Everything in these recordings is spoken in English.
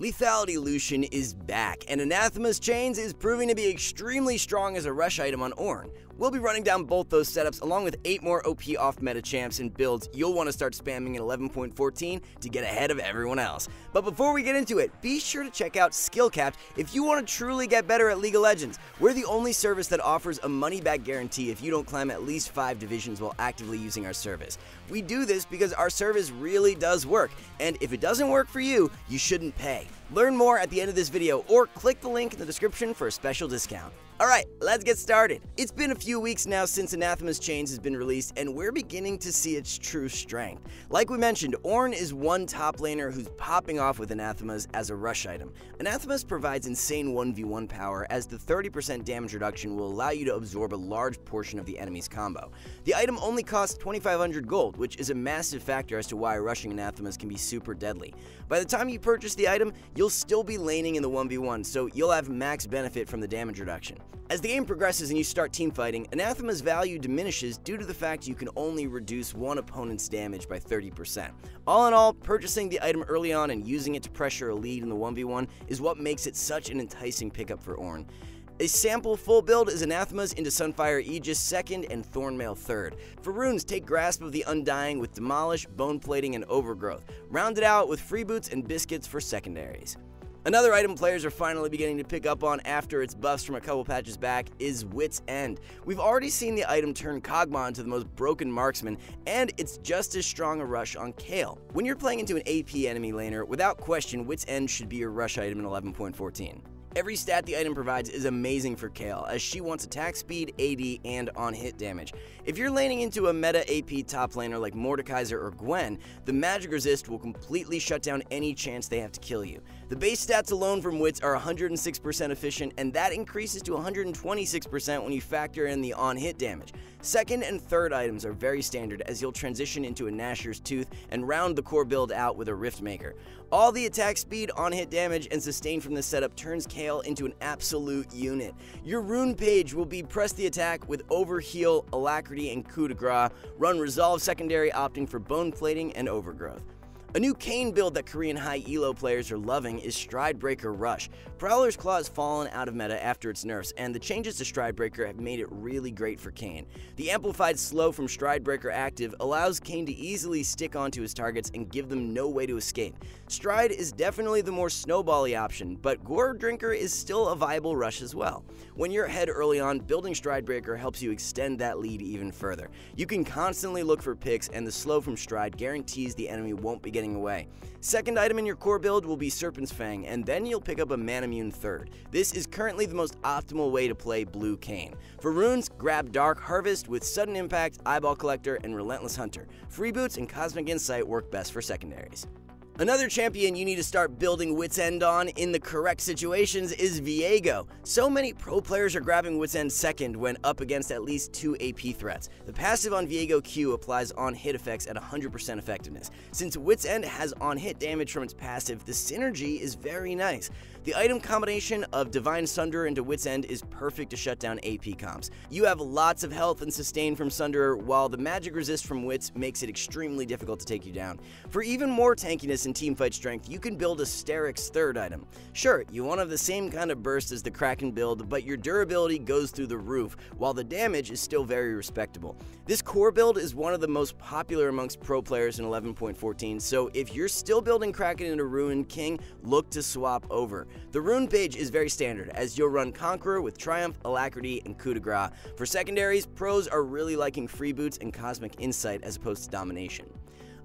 Lethality Lucian is back, and Anathema's Chains is proving to be extremely strong as a rush item on Ornn. We'll be running down both those setups along with 8 more OP off-meta champs and builds you'll want to start spamming in 11.14 to get ahead of everyone else. But before we get into it, be sure to check out SkillCapped if you want to truly get better at League of Legends. We're the only service that offers a money-back guarantee if you don't climb at least 5 divisions while actively using our service. We do this because our service really does work, and if it doesn't work for you, you shouldn't pay. Learn more at the end of this video or click the link in the description for a special discount. Alright, let's get started. It's been a few weeks now since Anathema's Chains has been released, and we're beginning to see its true strength. Like we mentioned, Ornn is one top laner who's popping off with Anathemas as a rush item. Anathemas provides insane 1v1 power, as the 30% damage reduction will allow you to absorb a large portion of the enemy's combo. The item only costs 2,500 gold, which is a massive factor as to why rushing Anathemas can be super deadly. By the time you purchase the item, you'll still be laning in the 1v1, so you'll have max benefit from the damage reduction. As the game progresses and you start teamfighting, Anathema's value diminishes due to the fact you can only reduce one opponent's damage by 30%. All in all, purchasing the item early on and using it to pressure a lead in the 1v1 is what makes it such an enticing pickup for Ornn. A sample full build is Anathema's into Sunfire Aegis 2nd and Thornmail 3rd. For runes, take Grasp of the Undying with Demolish, Bone Plating, and Overgrowth. Round it out with Freeboots and Biscuits for secondaries. Another item players are finally beginning to pick up on after its buffs from a couple patches back is Wit's End. We've already seen the item turn Kog'Maw into the most broken marksman, and it's just as strong a rush on Kayle. When you're playing into an AP enemy laner, without question, Wit's End should be your rush item in 11.14. Every stat the item provides is amazing for Kayle, as she wants attack speed, AD, and on-hit damage. If you're laning into a meta AP top laner like Mordekaiser or Gwen, the magic resist will completely shut down any chance they have to kill you. The base stats alone from Wits are 106% efficient, and that increases to 126% when you factor in the on-hit damage. Second and third items are very standard, as you'll transition into a Nashor's Tooth and round the core build out with a Riftmaker. All the attack speed, on-hit damage, and sustain from this setup turns Kayle into an absolute unit. Your rune page will be press the attack with Overheal, Alacrity, and Coup de Grace, run Resolve secondary opting for Bone Plating and Overgrowth. A new Kayn build that Korean high elo players are loving is Stridebreaker Rush. Prowler's Claw has fallen out of meta after its nerfs, and the changes to Stridebreaker have made it really great for Kayn. The amplified slow from Stridebreaker active allows Kayn to easily stick onto his targets and give them no way to escape. Stride is definitely the more snowbally option, but Gore Drinker is still a viable rush as well. When you're ahead early on, building Stridebreaker helps you extend that lead even further. You can constantly look for picks, and the slow from Stride guarantees the enemy won't be getting away. Second item in your core build will be Serpent's Fang, and then you'll pick up a Manamune 3rd. This is currently the most optimal way to play Blue Kayn. For runes, grab Dark Harvest with Sudden Impact, Eyeball Collector, and Relentless Hunter. Freeboots and Cosmic Insight work best for secondaries. Another champion you need to start building Wit's End on in the correct situations is Viego. So many pro players are grabbing Wit's End 2nd when up against at least 2 AP threats. The passive on Viego Q applies on-hit effects at 100% effectiveness. Since Wit's End has on-hit damage from its passive, the synergy is very nice. The item combination of Divine Sunderer into Wit's End is perfect to shut down AP comps. You have lots of health and sustain from Sunderer, while the magic resist from Wits makes it extremely difficult to take you down. For even more tankiness and teamfight strength, you can build a Sterix 3rd item. Sure, you won't have the same kind of burst as the Kraken build, but your durability goes through the roof, while the damage is still very respectable. This core build is one of the most popular amongst pro players in 11.14, so if you're still building Kraken into Ruin King, look to swap over. The rune page is very standard, as you'll run Conqueror with Triumph, Alacrity, and Coup de Grace. For secondaries, pros are really liking Freeboots and Cosmic Insight as opposed to Domination.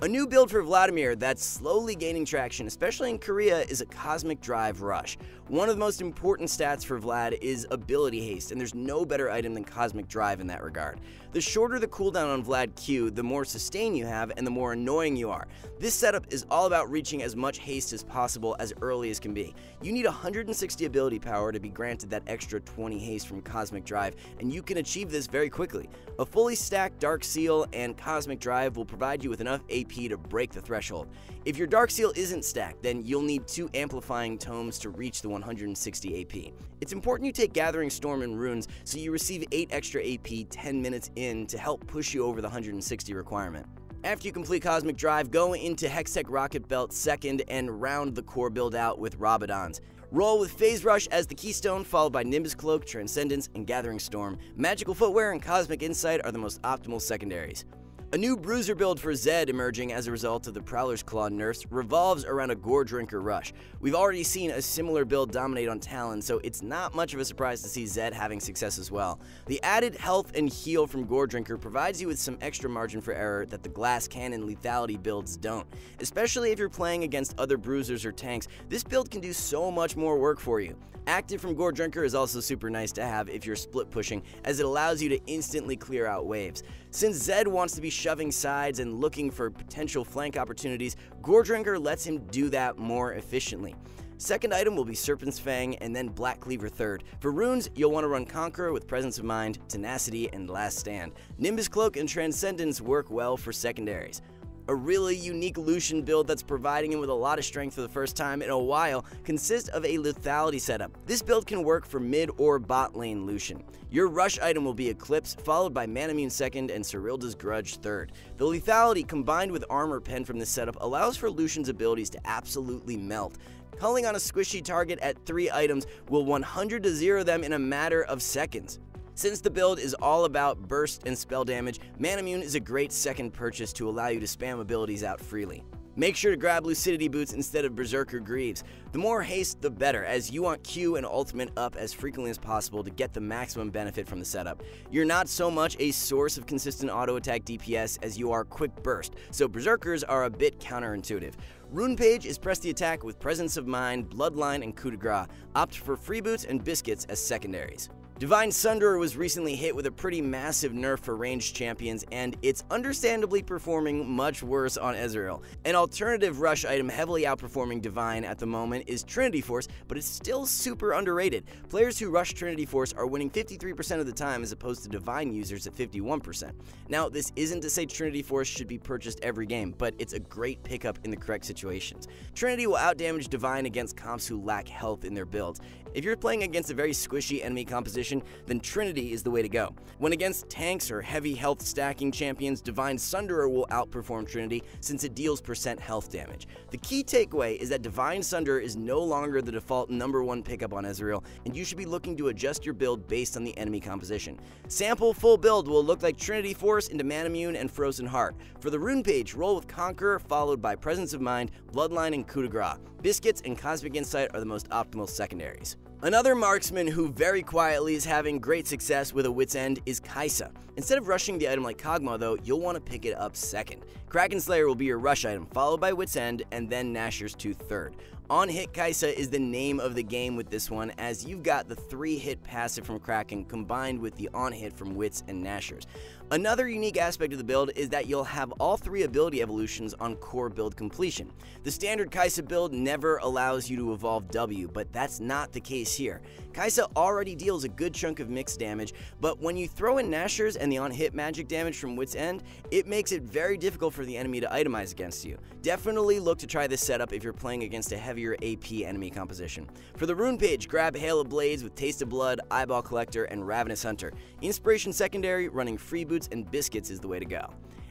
A new build for Vladimir that's slowly gaining traction, especially in Korea, is a Cosmic Drive Rush. One of the most important stats for Vlad is ability haste, and there's no better item than Cosmic Drive in that regard. The shorter the cooldown on Vlad Q, the more sustain you have and the more annoying you are. This setup is all about reaching as much haste as possible as early as can be. You need 160 ability power to be granted that extra 20 haste from Cosmic Drive, and you can achieve this very quickly. A fully stacked Dark Seal and Cosmic Drive will provide you with enough AP to break the threshold. If your Dark Seal isn't stacked, then you'll need 2 amplifying tomes to reach the 160 AP. It's important you take Gathering Storm and Runes so you receive 8 extra AP 10 minutes in to help push you over the 160 requirement. After you complete Cosmic Drive, go into Hextech Rocket Belt second and round the core build out with Rabadons. Roll with Phase Rush as the keystone, followed by Nimbus Cloak, Transcendence, and Gathering Storm. Magical Footwear and Cosmic Insight are the most optimal secondaries. A new Bruiser build for Zed emerging as a result of the Prowler's Claw nerfs revolves around a Gore Drinker rush. We've already seen a similar build dominate on Talon, so it's not much of a surprise to see Zed having success as well. The added health and heal from Gore Drinker provides you with some extra margin for error that the Glass Cannon lethality builds don't. Especially if you're playing against other bruisers or tanks, this build can do so much more work for you. Active from Gore Drinker is also super nice to have if you're split pushing, as it allows you to instantly clear out waves. Since Zed wants to be shoving sides and looking for potential flank opportunities, Gore Drinker lets him do that more efficiently. Second item will be Serpent's Fang and then Black Cleaver third. For runes, you'll want to run Conqueror with Presence of Mind, Tenacity, and Last Stand. Nimbus Cloak and Transcendence work well for secondaries. A really unique Lucian build that's providing him with a lot of strength for the first time in a while consists of a lethality setup. This build can work for mid or bot lane Lucian. Your rush item will be Eclipse, followed by Manamune second and Cyrilda's Grudge third. The lethality combined with Armor Pen from this setup allows for Lucian's abilities to absolutely melt. Culling on a squishy target at 3 items will 100 to 0 them in a matter of seconds. Since the build is all about burst and spell damage, Manamune is a great second purchase to allow you to spam abilities out freely. Make sure to grab Lucidity Boots instead of Berserker Greaves. The more haste, the better, as you want Q and ultimate up as frequently as possible to get the maximum benefit from the setup. You're not so much a source of consistent auto attack DPS as you are quick burst, so Berserkers are a bit counterintuitive. Rune Page is press the attack with Presence of Mind, Bloodline, and Coup de Grace. Opt for Freeboots and Biscuits as secondaries. Divine Sunderer was recently hit with a pretty massive nerf for ranged champions, and it's understandably performing much worse on Ezreal. An alternative rush item heavily outperforming Divine at the moment is Trinity Force, but it's still super underrated. Players who rush Trinity Force are winning 53% of the time as opposed to Divine users at 51%. Now, this isn't to say Trinity Force should be purchased every game, but it's a great pickup in the correct situations. Trinity will outdamage Divine against comps who lack health in their builds. If you're playing against a very squishy enemy composition, then Trinity is the way to go. When against tanks or heavy health stacking champions, Divine Sunderer will outperform Trinity since it deals % health damage. The key takeaway is that Divine Sunderer is no longer the default #1 pickup on Ezreal, and you should be looking to adjust your build based on the enemy composition. Sample full build will look like Trinity Force into Manamune and Frozen Heart. For the rune page, roll with Conqueror followed by Presence of Mind, Bloodline, and Coup de Grace. Biscuits and Cosmic Insight are the most optimal secondaries. Another marksman who very quietly is having great success with a Wit's End is KaiSa. Instead of rushing the item like Kog'Maw though, you'll want to pick it up second. Kraken Slayer will be your rush item, followed by Wit's End and then Nashor's Tooth third. On-hit KaiSa is the name of the game with this one, as you've got the 3-hit passive from Kraken combined with the on-hit from Wits and Nashor's. Another unique aspect of the build is that you'll have all 3 ability evolutions on core build completion. The standard KaiSa build never allows you to evolve W, but that's not the case here. KaiSa already deals a good chunk of mixed damage, but when you throw in Nashor's and the on-hit magic damage from Wit's End, it makes it very difficult for the enemy to itemize against you. Definitely look to try this setup if you're playing against a heavier AP enemy composition. For the rune page, grab Hail of Blades with Taste of Blood, Eyeball Collector, and Ravenous Hunter. Inspiration secondary, running Freeboots and Biscuits is the way to go.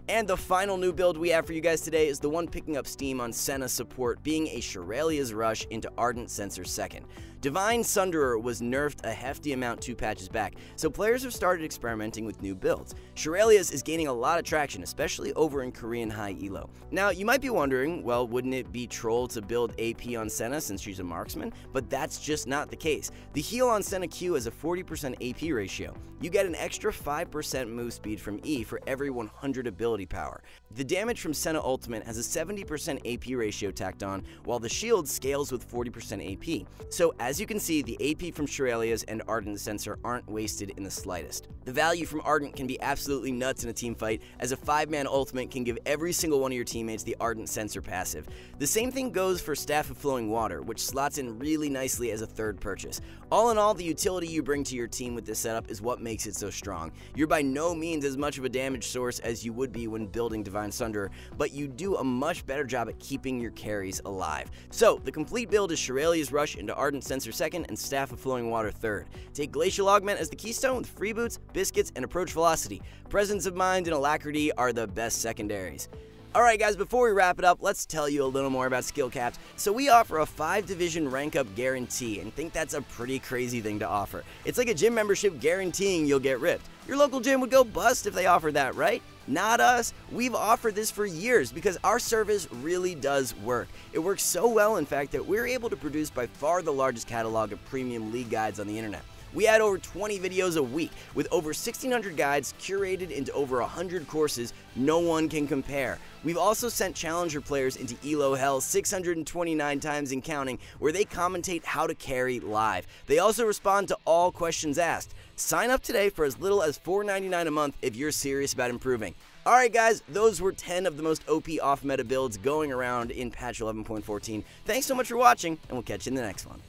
And the final new build we have for you guys today is the one picking up steam on Senna support, being a Shirelia's Rush into Ardent Censer second. Divine Sunderer was nerfed a hefty amount 2 patches back, so players have started experimenting with new builds. Shirelia's is gaining a lot of traction, especially over in Korean high elo. Now, you might be wondering, well, wouldn't it be troll to build AP on Senna since she's a marksman? But that's just not the case. The heal on Senna Q has a 40% AP ratio. You get an extra 5% move speed from E for every 100 ability power. The damage from Senna Ultimate has a 70% AP ratio tacked on, while the shield scales with 40% AP. So as you can see, the AP from Shirelia's and Ardent Censer aren't wasted in the slightest. The value from Ardent can be absolutely nuts in a team fight, as a 5-man ultimate can give every single one of your teammates the Ardent Censer passive. The same thing goes for Staff of Flowing Water, which slots in really nicely as a third purchase. All in all, the utility you bring to your team with this setup is what makes it so strong. You're by no means as much of a damage source as you would be when building Divine Sunderer, but you do a much better job at keeping your carries alive. So, the complete build is Shirelia's Rush into Ardent Censer second and Staff of Flowing Water third. Take Glacial Augment as the keystone with Freeboots, Biscuits, and Approach Velocity. Presence of Mind and Alacrity are the best secondaries. Alright guys, before we wrap it up, let's tell you a little more about SkillCapped. So we offer a 5-division rank up guarantee, and think that's a pretty crazy thing to offer. It's like a gym membership guaranteeing you'll get ripped. Your local gym would go bust if they offered that, right? Not us. We've offered this for years because our service really does work. It works so well, in fact, that we're able to produce by far the largest catalog of premium league guides on the internet. We add over 20 videos a week with over 1,600 guides curated into over 100 courses. No one can compare. We've also sent challenger players into ELO hell 629 times and counting, where they commentate how to carry live. They also respond to all questions asked. Sign up today for as little as $4.99 a month if you're serious about improving. Alright guys, those were 10 of the most OP off-meta builds going around in patch 11.14. Thanks so much for watching, and we'll catch you in the next one.